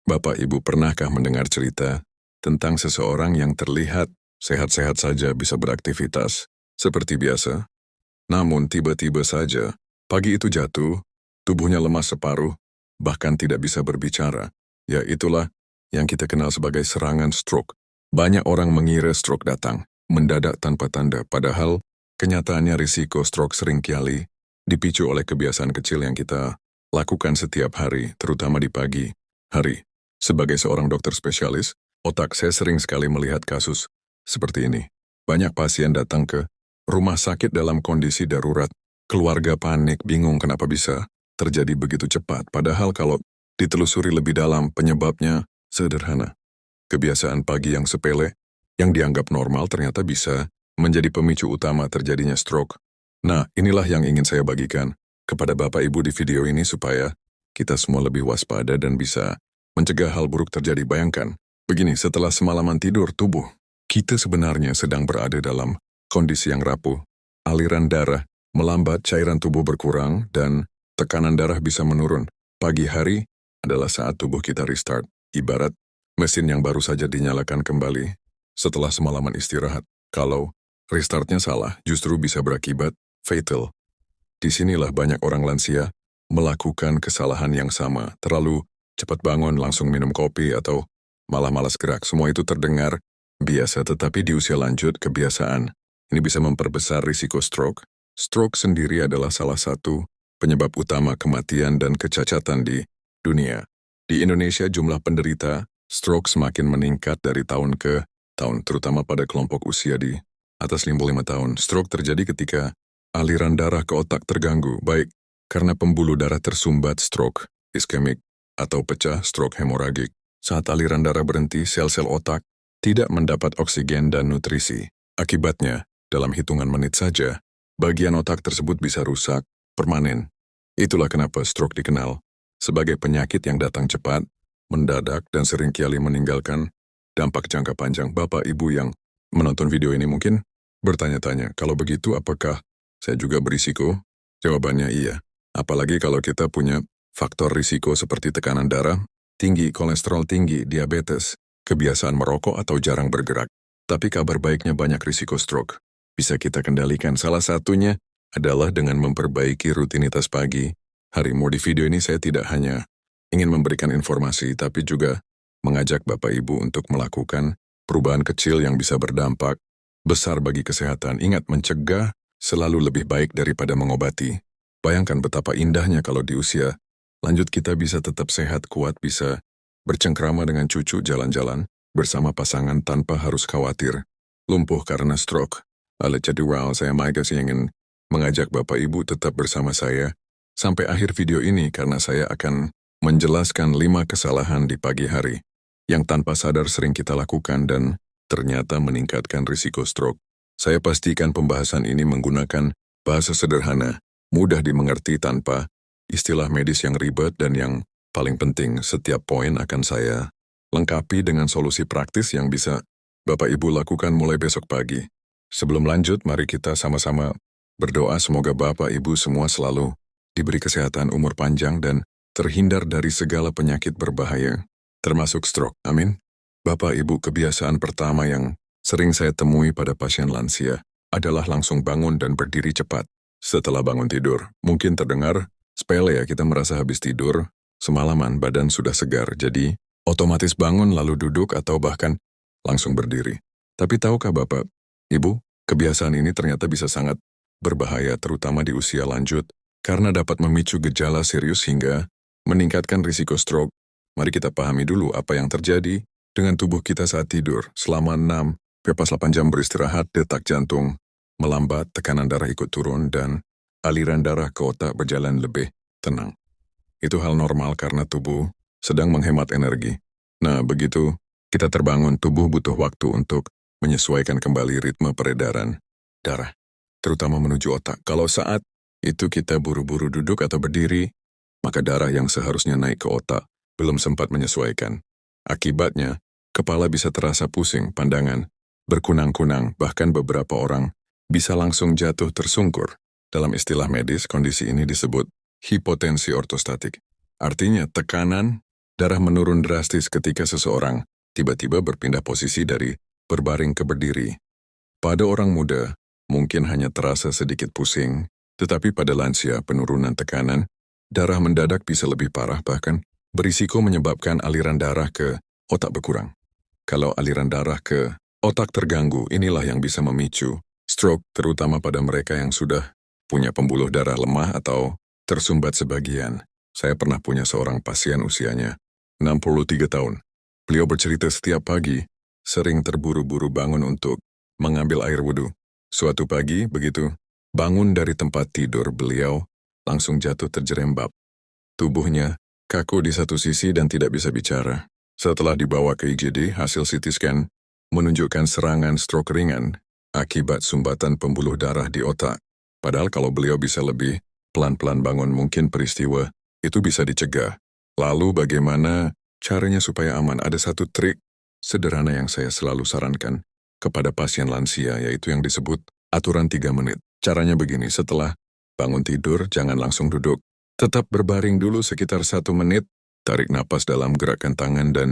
Bapak Ibu pernahkah mendengar cerita tentang seseorang yang terlihat sehat-sehat saja bisa beraktivitas seperti biasa? Namun tiba-tiba saja, pagi itu jatuh, tubuhnya lemas separuh, bahkan tidak bisa berbicara. Ya itulah yang kita kenal sebagai serangan stroke. Banyak orang mengira stroke datang, mendadak tanpa tanda, padahal kenyataannya risiko stroke seringkali dipicu oleh kebiasaan kecil yang kita lakukan setiap hari, terutama di pagi hari. Sebagai seorang dokter spesialis, otak saya sering sekali melihat kasus seperti ini. Banyak pasien datang ke rumah sakit dalam kondisi darurat. Keluarga panik, bingung kenapa bisa terjadi begitu cepat. Padahal kalau ditelusuri lebih dalam, penyebabnya sederhana. Kebiasaan pagi yang sepele, yang dianggap normal ternyata bisa menjadi pemicu utama terjadinya stroke. Nah, inilah yang ingin saya bagikan kepada Bapak Ibu di video ini supaya kita semua lebih waspada dan bisa mencegah hal buruk terjadi. Bayangkan, begini, setelah semalaman tidur, tubuh kita sebenarnya sedang berada dalam kondisi yang rapuh. Aliran darah melambat, cairan tubuh berkurang, dan tekanan darah bisa menurun. Pagi hari adalah saat tubuh kita restart, ibarat mesin yang baru saja dinyalakan kembali setelah semalaman istirahat. Kalau restartnya salah, justru bisa berakibat fatal. Disinilah banyak orang lansia melakukan kesalahan yang sama, terlalu cepat bangun, langsung minum kopi, atau malah malas gerak. Semua itu terdengar biasa, tetapi di usia lanjut, kebiasaan ini bisa memperbesar risiko stroke. Stroke sendiri adalah salah satu penyebab utama kematian dan kecacatan di dunia. Di Indonesia, jumlah penderita stroke semakin meningkat dari tahun ke tahun, terutama pada kelompok usia di atas 55 tahun. Stroke terjadi ketika aliran darah ke otak terganggu, baik karena pembuluh darah tersumbat stroke iskemik atau pecah stroke hemoragik. Saat aliran darah berhenti, sel-sel otak tidak mendapat oksigen dan nutrisi. Akibatnya, dalam hitungan menit saja, bagian otak tersebut bisa rusak permanen. Itulah kenapa stroke dikenal sebagai penyakit yang datang cepat, mendadak, dan seringkali meninggalkan dampak jangka panjang. Bapak Ibu yang menonton video ini mungkin bertanya-tanya, kalau begitu apakah saya juga berisiko? Jawabannya iya. Apalagi kalau kita punya faktor risiko seperti tekanan darah tinggi, kolesterol tinggi, diabetes, kebiasaan merokok, atau jarang bergerak. Tapi kabar baiknya banyak risiko stroke bisa kita kendalikan. Salah satunya adalah dengan memperbaiki rutinitas pagi hari. Di video ini saya tidak hanya ingin memberikan informasi, tapi juga mengajak Bapak Ibu untuk melakukan perubahan kecil yang bisa berdampak besar bagi kesehatan. Ingat, mencegah selalu lebih baik daripada mengobati. Bayangkan betapa indahnya kalau di usia lanjut kita bisa tetap sehat, kuat, bisa bercengkrama dengan cucu, jalan-jalan bersama pasangan tanpa harus khawatir lumpuh karena stroke. Jadi saya masih ingin mengajak Bapak Ibu tetap bersama saya sampai akhir video ini karena saya akan menjelaskan 5 kesalahan di pagi hari yang tanpa sadar sering kita lakukan dan ternyata meningkatkan risiko stroke. Saya pastikan pembahasan ini menggunakan bahasa sederhana, mudah dimengerti tanpa istilah medis yang ribet, dan yang paling penting, setiap poin akan saya lengkapi dengan solusi praktis yang bisa Bapak Ibu lakukan mulai besok pagi. Sebelum lanjut, mari kita sama-sama berdoa semoga Bapak Ibu semua selalu diberi kesehatan, umur panjang, dan terhindar dari segala penyakit berbahaya, termasuk stroke. Amin. Bapak Ibu, kebiasaan pertama yang sering saya temui pada pasien lansia adalah langsung bangun dan berdiri cepat setelah bangun tidur. Mungkin terdengar sepele ya, kita merasa habis tidur semalaman, badan sudah segar, jadi otomatis bangun lalu duduk atau bahkan langsung berdiri. Tapi tahukah Bapak Ibu, kebiasaan ini ternyata bisa sangat berbahaya, terutama di usia lanjut, karena dapat memicu gejala serius hingga meningkatkan risiko stroke. Mari kita pahami dulu apa yang terjadi dengan tubuh kita saat tidur. Selama 6-8 jam beristirahat, detak jantung melambat, tekanan darah ikut turun, dan aliran darah ke otak berjalan lebih tenang. Itu hal normal karena tubuh sedang menghemat energi. Nah, begitu kita terbangun, tubuh butuh waktu untuk menyesuaikan kembali ritme peredaran darah, terutama menuju otak. Kalau saat itu kita buru-buru duduk atau berdiri, maka darah yang seharusnya naik ke otak belum sempat menyesuaikan. Akibatnya, kepala bisa terasa pusing, pandangan berkunang-kunang, bahkan beberapa orang bisa langsung jatuh tersungkur. Dalam istilah medis, kondisi ini disebut hipotensi ortostatik. Artinya, tekanan Darah menurun drastis ketika seseorang tiba-tiba berpindah posisi dari berbaring ke berdiri. Pada orang muda, mungkin hanya terasa sedikit pusing, tetapi pada lansia penurunan tekanan, darah mendadak bisa lebih parah bahkan berisiko menyebabkan aliran darah ke otak berkurang. Kalau aliran darah ke otak terganggu, inilah yang bisa memicu stroke, terutama pada mereka yang sudah punya pembuluh darah lemah atau tersumbat sebagian. Saya pernah punya seorang pasien usianya 63 tahun. Beliau bercerita setiap pagi, sering terburu-buru bangun untuk mengambil air wudhu. Suatu pagi, begitu bangun dari tempat tidur, beliau langsung jatuh terjerembab. Tubuhnya kaku di satu sisi dan tidak bisa bicara. Setelah dibawa ke IGD, hasil CT scan menunjukkan serangan stroke ringan akibat sumbatan pembuluh darah di otak. Padahal kalau beliau bisa lebih pelan-pelan bangun, mungkin peristiwa itu bisa dicegah. Lalu bagaimana caranya supaya aman? Ada satu trik sederhana yang saya selalu sarankan kepada pasien lansia, yaitu yang disebut aturan 3 menit. Caranya begini, setelah bangun tidur, jangan langsung duduk. Tetap berbaring dulu sekitar 1 menit, tarik napas dalam, gerakan tangan dan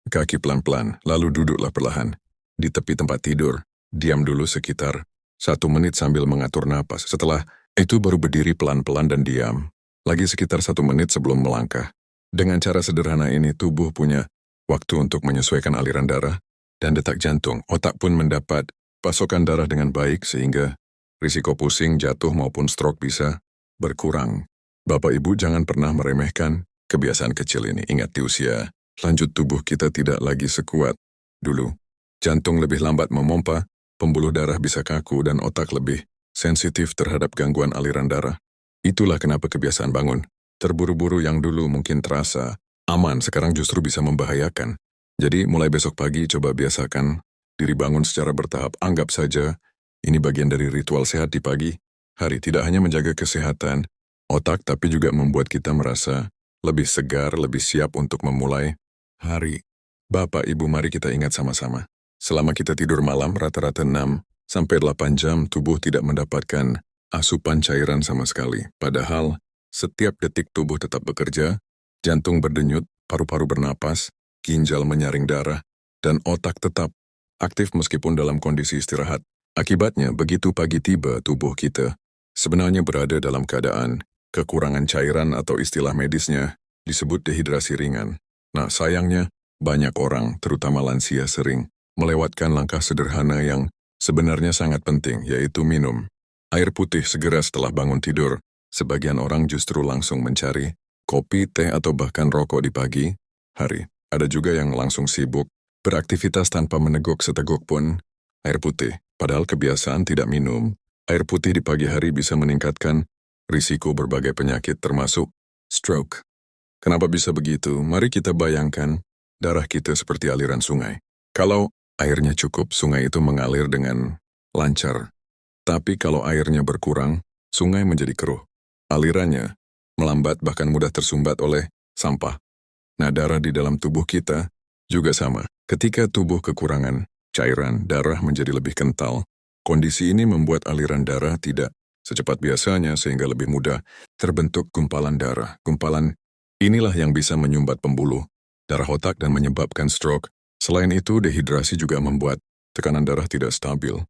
kaki pelan-pelan, lalu duduklah perlahan. Di tepi tempat tidur, diam dulu sekitar 1 menit sambil mengatur napas. Setelah itu baru berdiri pelan-pelan dan diam. Lagi sekitar 1 menit sebelum melangkah. Dengan cara sederhana ini, tubuh punya waktu untuk menyesuaikan aliran darah dan detak jantung. Otak pun mendapat pasokan darah dengan baik sehingga risiko pusing, jatuh maupun stroke bisa berkurang. Bapak Ibu jangan pernah meremehkan kebiasaan kecil ini. Ingat, di usia lanjut tubuh kita tidak lagi sekuat dulu. Jantung lebih lambat memompa, pembuluh darah bisa kaku dan otak lebih sensitif terhadap gangguan aliran darah. Itulah kenapa kebiasaan bangun terburu-buru yang dulu mungkin terasa aman, sekarang justru bisa membahayakan. Jadi mulai besok pagi coba biasakan diri bangun secara bertahap. Anggap saja ini bagian dari ritual sehat di pagi hari. Tidak hanya menjaga kesehatan otak, tapi juga membuat kita merasa lebih segar, lebih siap untuk memulai hari. Bapak, Ibu, mari kita ingat sama-sama. Selama kita tidur malam rata-rata 6-8 jam, tubuh tidak mendapatkan asupan cairan sama sekali. Padahal setiap detik tubuh tetap bekerja, jantung berdenyut, paru-paru bernapas, ginjal menyaring darah, dan otak tetap aktif meskipun dalam kondisi istirahat. Akibatnya, begitu pagi tiba, tubuh kita sebenarnya berada dalam keadaan kekurangan cairan atau istilah medisnya disebut dehidrasi ringan. Nah, sayangnya banyak orang, terutama lansia, sering melewatkan langkah sederhana yang sebenarnya sangat penting, yaitu minum air putih segera setelah bangun tidur. Sebagian orang justru langsung mencari kopi, teh, atau bahkan rokok di pagi hari. Ada juga yang langsung sibuk beraktivitas tanpa meneguk seteguk pun air putih. Padahal kebiasaan tidak minum air putih di pagi hari bisa meningkatkan risiko berbagai penyakit termasuk stroke. Kenapa bisa begitu? Mari kita bayangkan darah kita seperti aliran sungai. Kalau airnya cukup, sungai itu mengalir dengan lancar. Tapi kalau airnya berkurang, sungai menjadi keruh. Alirannya melambat, bahkan mudah tersumbat oleh sampah. Nah, darah di dalam tubuh kita juga sama. Ketika tubuh kekurangan cairan, darah menjadi lebih kental. Kondisi ini membuat aliran darah tidak secepat biasanya sehingga lebih mudah terbentuk gumpalan darah. Gumpalan inilah yang bisa menyumbat pembuluh darah otak dan menyebabkan stroke. Selain itu, dehidrasi juga membuat tekanan darah tidak stabil.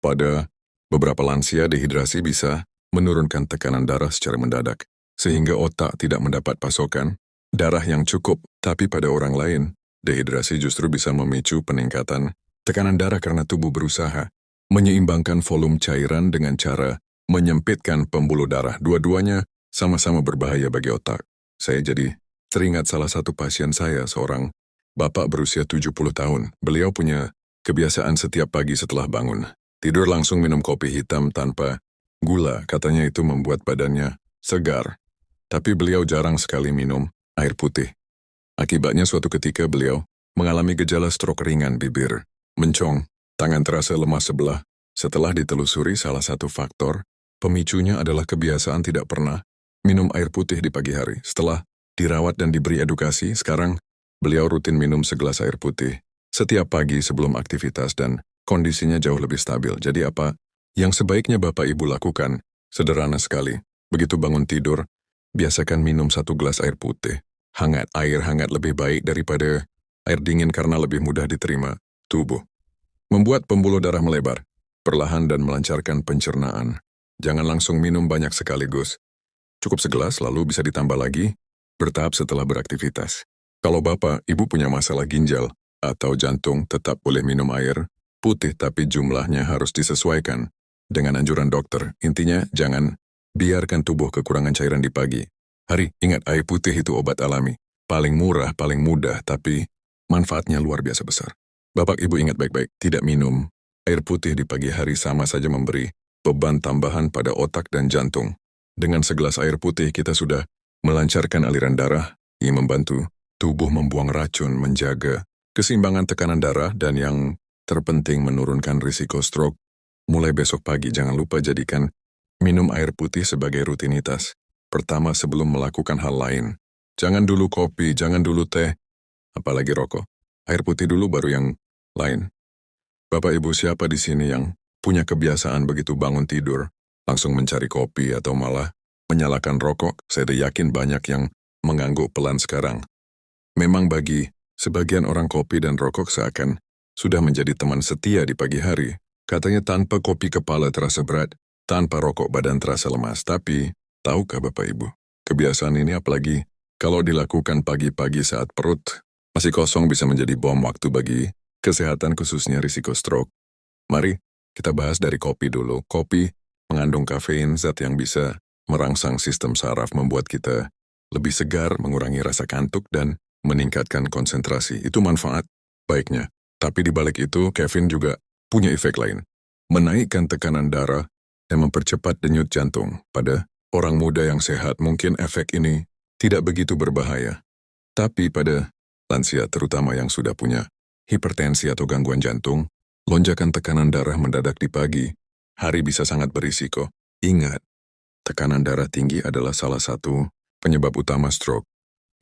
Pada beberapa lansia, dehidrasi bisa menurunkan tekanan darah secara mendadak, sehingga otak tidak mendapat pasokan darah yang cukup. Tapi pada orang lain, dehidrasi justru bisa memicu peningkatan tekanan darah karena tubuh berusaha menyeimbangkan volume cairan dengan cara menyempitkan pembuluh darah. Dua-duanya sama-sama berbahaya bagi otak. Saya jadi teringat salah satu pasien saya, seorang bapak berusia 70 tahun. Beliau punya kebiasaan setiap pagi setelah bangun tidur langsung minum kopi hitam tanpa gula. Katanya itu membuat badannya segar. Tapi beliau jarang sekali minum air putih. Akibatnya suatu ketika beliau mengalami gejala stroke ringan, bibir mencong, tangan terasa lemas sebelah. Setelah ditelusuri, salah satu faktor pemicunya adalah kebiasaan tidak pernah minum air putih di pagi hari. Setelah dirawat dan diberi edukasi, sekarang beliau rutin minum segelas air putih setiap pagi sebelum aktivitas dan kondisinya jauh lebih stabil. Jadi apa yang sebaiknya Bapak Ibu lakukan? Sederhana sekali. Begitu bangun tidur, biasakan minum 1 gelas air putih. Air hangat lebih baik daripada air dingin karena lebih mudah diterima tubuh. Membuat pembuluh darah melebar, perlahan dan melancarkan pencernaan. Jangan langsung minum banyak sekaligus. Cukup segelas lalu bisa ditambah lagi, bertahap setelah beraktivitas. Kalau Bapak, Ibu punya masalah ginjal atau jantung, tetap boleh minum air putih tapi jumlahnya harus disesuaikan dengan anjuran dokter. Intinya, jangan biarkan tubuh kekurangan cairan di pagi hari. Ingat, air putih itu obat alami. Paling murah, paling mudah, tapi manfaatnya luar biasa besar. Bapak Ibu ingat baik-baik, tidak minum air putih di pagi hari sama saja memberi beban tambahan pada otak dan jantung. Dengan segelas air putih kita sudah melancarkan aliran darah yang membantu tubuh membuang racun, menjaga keseimbangan tekanan darah, dan yang terpenting menurunkan risiko stroke. Mulai besok pagi jangan lupa jadikan minum air putih sebagai rutinitas pertama sebelum melakukan hal lain. Jangan dulu kopi, jangan dulu teh, apalagi rokok. Air putih dulu baru yang lain. Bapak Ibu, siapa di sini yang punya kebiasaan begitu bangun tidur langsung mencari kopi atau malah menyalakan rokok? Saya yakin banyak yang mengangguk pelan sekarang. Memang bagi sebagian orang kopi dan rokok seakan sudah menjadi teman setia di pagi hari. Katanya tanpa kopi kepala terasa berat, tanpa rokok badan terasa lemas. Tapi, tahukah Bapak Ibu, kebiasaan ini apalagi kalau dilakukan pagi-pagi saat perut masih kosong bisa menjadi bom waktu bagi kesehatan, khususnya risiko stroke. Mari kita bahas dari kopi dulu. Kopi mengandung kafein, zat yang bisa merangsang sistem saraf, membuat kita lebih segar, mengurangi rasa kantuk, dan meningkatkan konsentrasi. Itu manfaat baiknya. Tapi di balik itu, kafein juga punya efek lain. Menaikkan tekanan darah dan mempercepat denyut jantung. Pada orang muda yang sehat, mungkin efek ini tidak begitu berbahaya. Tapi pada lansia, terutama yang sudah punya hipertensi atau gangguan jantung, lonjakan tekanan darah mendadak di pagi hari bisa sangat berisiko. Ingat, tekanan darah tinggi adalah salah satu penyebab utama stroke.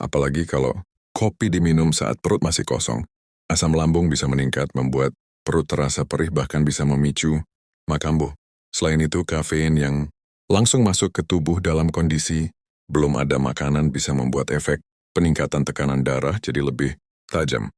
Apalagi kalau kopi diminum saat perut masih kosong. Asam lambung bisa meningkat, membuat perut terasa perih, bahkan bisa memicu makambuh. Selain itu, kafein yang langsung masuk ke tubuh dalam kondisi belum ada makanan bisa membuat efek peningkatan tekanan darah jadi lebih tajam.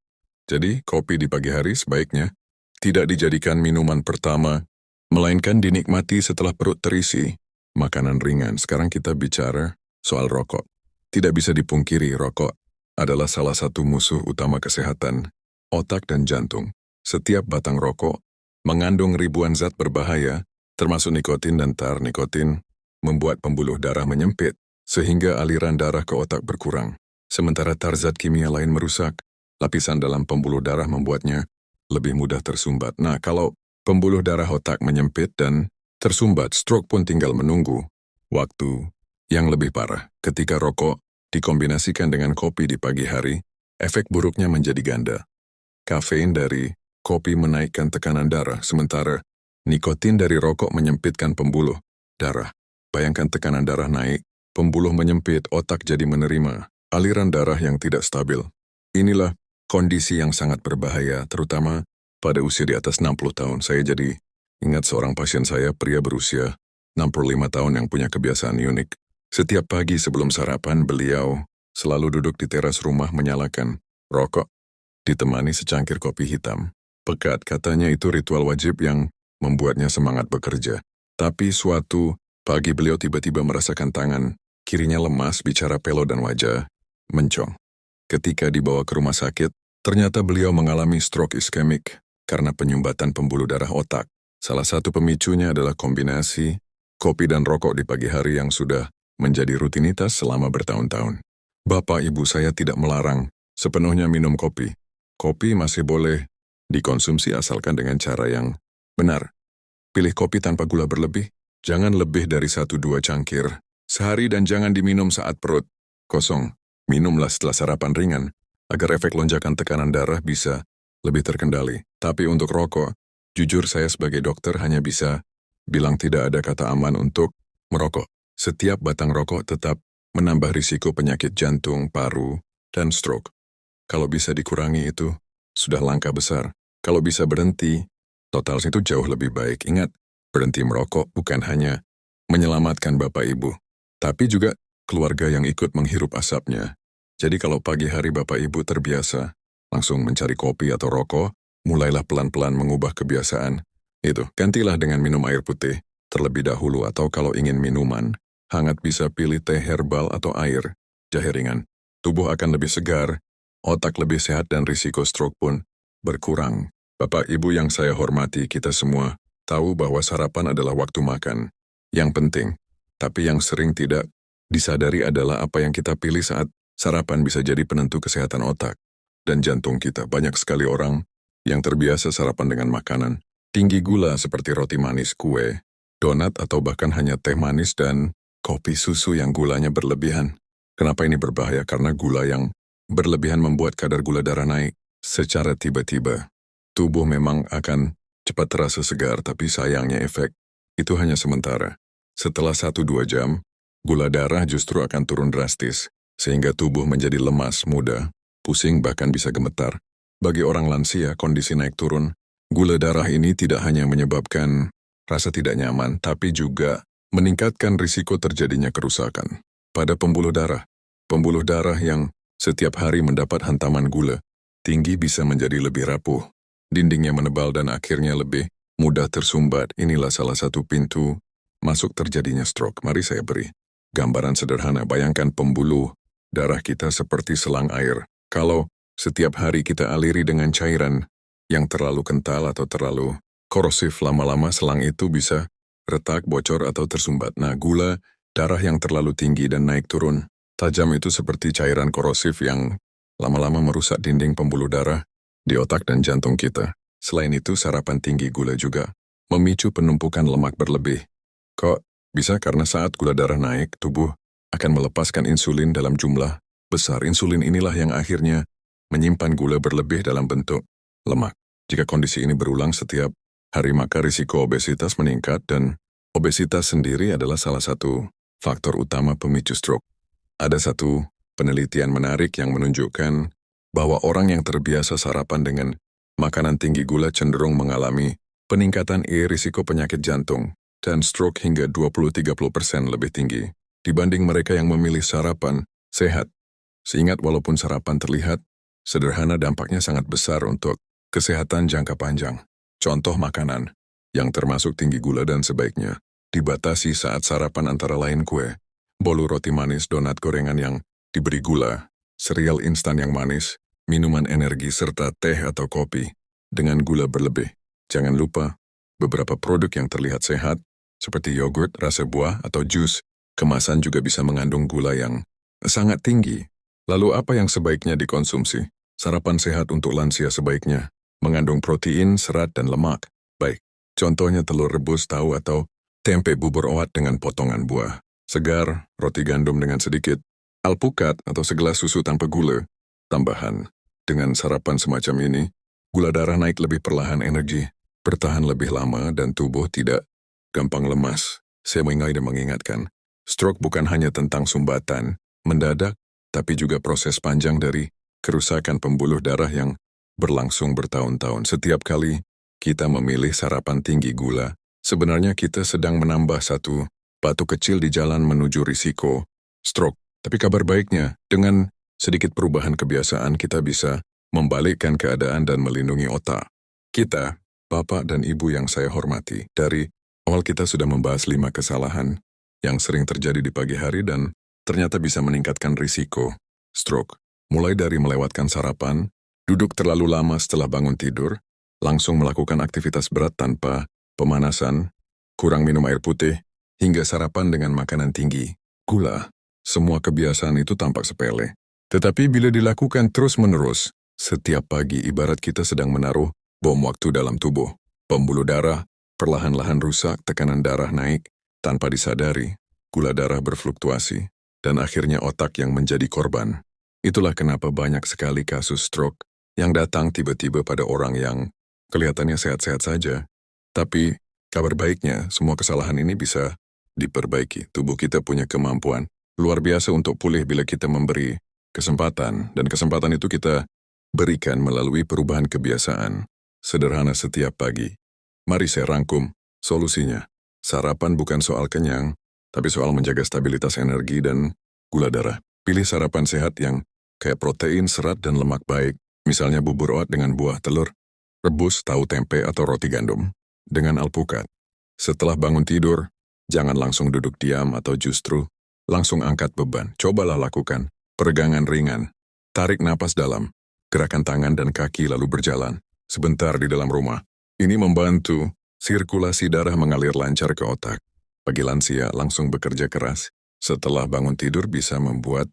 Jadi, kopi di pagi hari sebaiknya tidak dijadikan minuman pertama, melainkan dinikmati setelah perut terisi. Makanan ringan. Sekarang kita bicara soal rokok. Tidak bisa dipungkiri, rokok adalah salah satu musuh utama kesehatan otak dan jantung. Setiap batang rokok mengandung ribuan zat berbahaya, termasuk nikotin dan tar. Nikotin membuat pembuluh darah menyempit, sehingga aliran darah ke otak berkurang. Sementara tar, zat kimia lain, merusak lapisan dalam pembuluh darah, membuatnya lebih mudah tersumbat. Nah, kalau pembuluh darah otak menyempit dan tersumbat, stroke pun tinggal menunggu waktu yang lebih parah. Ketika rokok dikombinasikan dengan kopi di pagi hari, efek buruknya menjadi ganda. Kafein dari kopi menaikkan tekanan darah, sementara nikotin dari rokok menyempitkan pembuluh darah. Bayangkan tekanan darah naik, pembuluh menyempit, otak jadi menerima aliran darah yang tidak stabil. Inilah kondisi yang sangat berbahaya, terutama pada usia di atas 60 tahun. Saya jadi ingat seorang pasien saya, pria berusia 65 tahun yang punya kebiasaan unik. Setiap pagi sebelum sarapan, beliau selalu duduk di teras rumah menyalakan rokok, ditemani secangkir kopi hitam. Pekat, katanya itu ritual wajib yang membuatnya semangat bekerja. Tapi suatu pagi beliau tiba-tiba merasakan tangan kirinya lemas, bicara pelo dan wajah mencong. Ketika dibawa ke rumah sakit, ternyata beliau mengalami stroke iskemik karena penyumbatan pembuluh darah otak. Salah satu pemicunya adalah kombinasi kopi dan rokok di pagi hari yang sudah menjadi rutinitas selama bertahun-tahun. Bapak Ibu, saya tidak melarang sepenuhnya minum kopi. Kopi masih boleh dikonsumsi asalkan dengan cara yang benar. Pilih kopi tanpa gula berlebih, jangan lebih dari 1-2 cangkir sehari, dan jangan diminum saat perut kosong. Minumlah setelah sarapan ringan, agar efek lonjakan tekanan darah bisa lebih terkendali. Tapi untuk rokok, jujur saya sebagai dokter hanya bisa bilang tidak ada kata aman untuk merokok. Setiap batang rokok tetap menambah risiko penyakit jantung, paru, dan stroke. Kalau bisa dikurangi itu sudah langkah besar. Kalau bisa berhenti, total itu jauh lebih baik. Ingat, berhenti merokok bukan hanya menyelamatkan Bapak Ibu, tapi juga keluarga yang ikut menghirup asapnya. Jadi kalau pagi hari Bapak Ibu terbiasa langsung mencari kopi atau rokok, mulailah pelan-pelan mengubah kebiasaan. Itu, gantilah dengan minum air putih terlebih dahulu atau kalau ingin minuman, hangat bisa pilih teh herbal atau air, jahe ringan. Tubuh akan lebih segar, otak lebih sehat dan risiko stroke pun berkurang. Bapak Ibu yang saya hormati, kita semua tahu bahwa sarapan adalah waktu makan yang penting. Tapi yang sering tidak disadari adalah apa yang kita pilih saat sarapan bisa jadi penentu kesehatan otak dan jantung kita. Banyak sekali orang yang terbiasa sarapan dengan makanan tinggi gula seperti roti manis, kue, donat, atau bahkan hanya teh manis dan kopi susu yang gulanya berlebihan. Kenapa ini berbahaya? Karena gula yang berlebihan membuat kadar gula darah naik secara tiba-tiba. Tubuh memang akan cepat terasa segar, tapi sayangnya efek itu hanya sementara. Setelah 1-2 jam, gula darah justru akan turun drastis, sehingga tubuh menjadi lemas, mudah, pusing, bahkan bisa gemetar. Bagi orang lansia, kondisi naik turun gula darah ini tidak hanya menyebabkan rasa tidak nyaman, tapi juga meningkatkan risiko terjadinya kerusakan pada pembuluh darah. Pembuluh darah yang setiap hari mendapat hantaman gula tinggi bisa menjadi lebih rapuh, dindingnya menebal dan akhirnya lebih mudah tersumbat. Inilah salah satu pintu masuk terjadinya stroke. Mari saya beri gambaran sederhana. Bayangkan pembuluh darah kita seperti selang air. Kalau setiap hari kita aliri dengan cairan yang terlalu kental atau terlalu korosif, lama-lama selang itu bisa retak, bocor, atau tersumbat. Nah, gula darah yang terlalu tinggi dan naik turun tajam itu seperti cairan korosif yang lama-lama merusak dinding pembuluh darah di otak dan jantung kita. Selain itu, sarapan tinggi gula juga memicu penumpukan lemak berlebih. Kok bisa? Karena saat gula darah naik, tubuh akan melepaskan insulin dalam jumlah besar. Insulin inilah yang akhirnya menyimpan gula berlebih dalam bentuk lemak. Jika kondisi ini berulang setiap hari, maka risiko obesitas meningkat, dan obesitas sendiri adalah salah satu faktor utama pemicu stroke. Ada satu penelitian menarik yang menunjukkan bahwa orang yang terbiasa sarapan dengan makanan tinggi gula cenderung mengalami peningkatan risiko penyakit jantung dan stroke hingga 20-30% lebih tinggi dibanding mereka yang memilih sarapan sehat. Seingat, walaupun sarapan terlihat sederhana, dampaknya sangat besar untuk kesehatan jangka panjang. Contoh makanan yang termasuk tinggi gula dan sebaiknya dibatasi saat sarapan antara lain kue, bolu, roti manis, donat, gorengan yang diberi gula, sereal instan yang manis, minuman energi, serta teh atau kopi dengan gula berlebih. Jangan lupa, beberapa produk yang terlihat sehat, seperti yogurt, rasa buah, atau jus, kemasan juga bisa mengandung gula yang sangat tinggi. Lalu apa yang sebaiknya dikonsumsi? Sarapan sehat untuk lansia sebaiknya mengandung protein, serat, dan lemak. Baik, contohnya telur rebus, tahu, atau tempe bubur oat dengan potongan buah segar, roti gandum dengan sedikit alpukat, atau segelas susu tanpa gula tambahan. Dengan sarapan semacam ini, gula darah naik lebih perlahan, energi bertahan lebih lama, dan tubuh tidak gampang lemas. Saya mengingatkan, stroke bukan hanya tentang sumbatan mendadak, tapi juga proses panjang dari kerusakan pembuluh darah yang berlangsung bertahun-tahun. Setiap kali kita memilih sarapan tinggi gula, sebenarnya kita sedang menambah satu batu kecil di jalan menuju risiko stroke. Tapi kabar baiknya, dengan sedikit perubahan kebiasaan, kita bisa membalikkan keadaan dan melindungi otak kita. Bapak dan Ibu yang saya hormati, dari awal kita sudah membahas 5 kesalahan yang sering terjadi di pagi hari dan ternyata bisa meningkatkan risiko stroke. Mulai dari melewatkan sarapan, duduk terlalu lama setelah bangun tidur, langsung melakukan aktivitas berat tanpa pemanasan, kurang minum air putih, hingga sarapan dengan makanan tinggi gula. Semua kebiasaan itu tampak sepele. Tetapi bila dilakukan terus-menerus, setiap pagi ibarat kita sedang menaruh bom waktu dalam tubuh. Pembuluh darah perlahan-lahan rusak, tekanan darah naik tanpa disadari, gula darah berfluktuasi, dan akhirnya otak yang menjadi korban. Itulah kenapa banyak sekali kasus stroke yang datang tiba-tiba pada orang yang kelihatannya sehat-sehat saja. Tapi kabar baiknya, semua kesalahan ini bisa diperbaiki. Tubuh kita punya kemampuan luar biasa untuk pulih bila kita memberi kesempatan, dan kesempatan itu kita berikan melalui perubahan kebiasaan sederhana setiap pagi. Mari saya rangkum solusinya. Sarapan bukan soal kenyang, tapi soal menjaga stabilitas energi dan gula darah. Pilih sarapan sehat yang kayak protein, serat, dan lemak baik, misalnya bubur oat dengan buah telur, rebus tahu tempe atau roti gandum, dengan alpukat. Setelah bangun tidur, jangan langsung duduk diam atau justru langsung angkat beban. Cobalah lakukan peregangan ringan, tarik napas dalam, gerakan tangan dan kaki lalu berjalan sebentar di dalam rumah. Ini membantu sirkulasi darah mengalir lancar ke otak. Bagi lansia, langsung bekerja keras setelah bangun tidur bisa membuat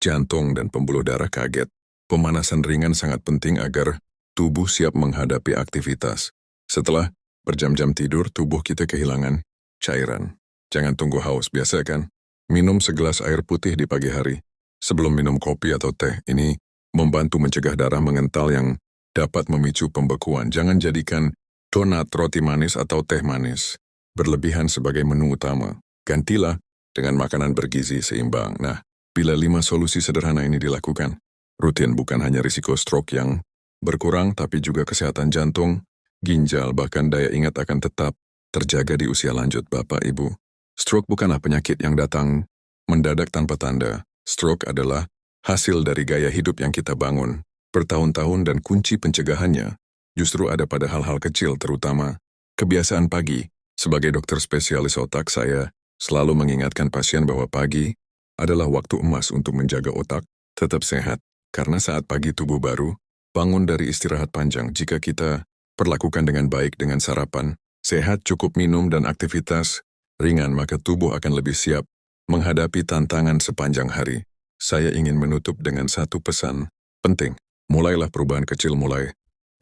jantung dan pembuluh darah kaget. Pemanasan ringan sangat penting agar tubuh siap menghadapi aktivitas. Setelah berjam-jam tidur, tubuh kita kehilangan cairan. Jangan tunggu haus, biasa kan? Minum segelas air putih di pagi hari. Sebelum minum kopi atau teh, ini membantu mencegah darah mengental yang dapat memicu pembekuan. Jangan jadikan donat, roti manis, atau teh manis berlebihan sebagai menu utama. Gantilah dengan makanan bergizi seimbang. Nah, bila 5 solusi sederhana ini dilakukan, rutin bukan hanya risiko stroke yang berkurang, tapi juga kesehatan jantung, ginjal, bahkan daya ingat akan tetap terjaga di usia lanjut. Bapak, Ibu, stroke bukanlah penyakit yang datang mendadak tanpa tanda. Stroke adalah hasil dari gaya hidup yang kita bangun bertahun-tahun dan kunci pencegahannya justru ada pada hal-hal kecil, terutama kebiasaan pagi. Sebagai dokter spesialis otak, saya selalu mengingatkan pasien bahwa pagi adalah waktu emas untuk menjaga otak tetap sehat. Karena saat pagi tubuh baru bangun dari istirahat panjang. Jika kita perlakukan dengan baik dengan sarapan sehat, cukup minum, dan aktivitas ringan, maka tubuh akan lebih siap menghadapi tantangan sepanjang hari. Saya ingin menutup dengan satu pesan penting. Mulailah perubahan kecil mulai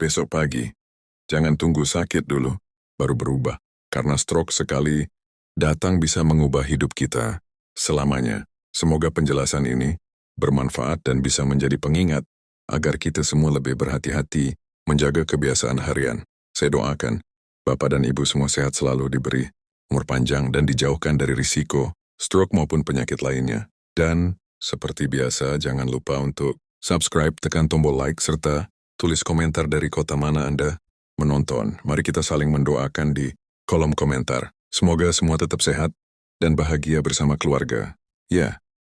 besok pagi. Jangan tunggu sakit dulu, baru berubah. Karena stroke sekali datang bisa mengubah hidup kita selamanya. Semoga penjelasan ini bermanfaat dan bisa menjadi pengingat agar kita semua lebih berhati-hati menjaga kebiasaan harian. Saya doakan Bapak dan Ibu semua sehat selalu, diberi umur panjang dan dijauhkan dari risiko stroke maupun penyakit lainnya. Dan seperti biasa, jangan lupa untuk subscribe, tekan tombol like, serta tulis komentar dari kota mana Anda menonton. Mari kita saling mendoakan di kolom komentar. Semoga semua tetap sehat dan bahagia bersama keluarga. Ya.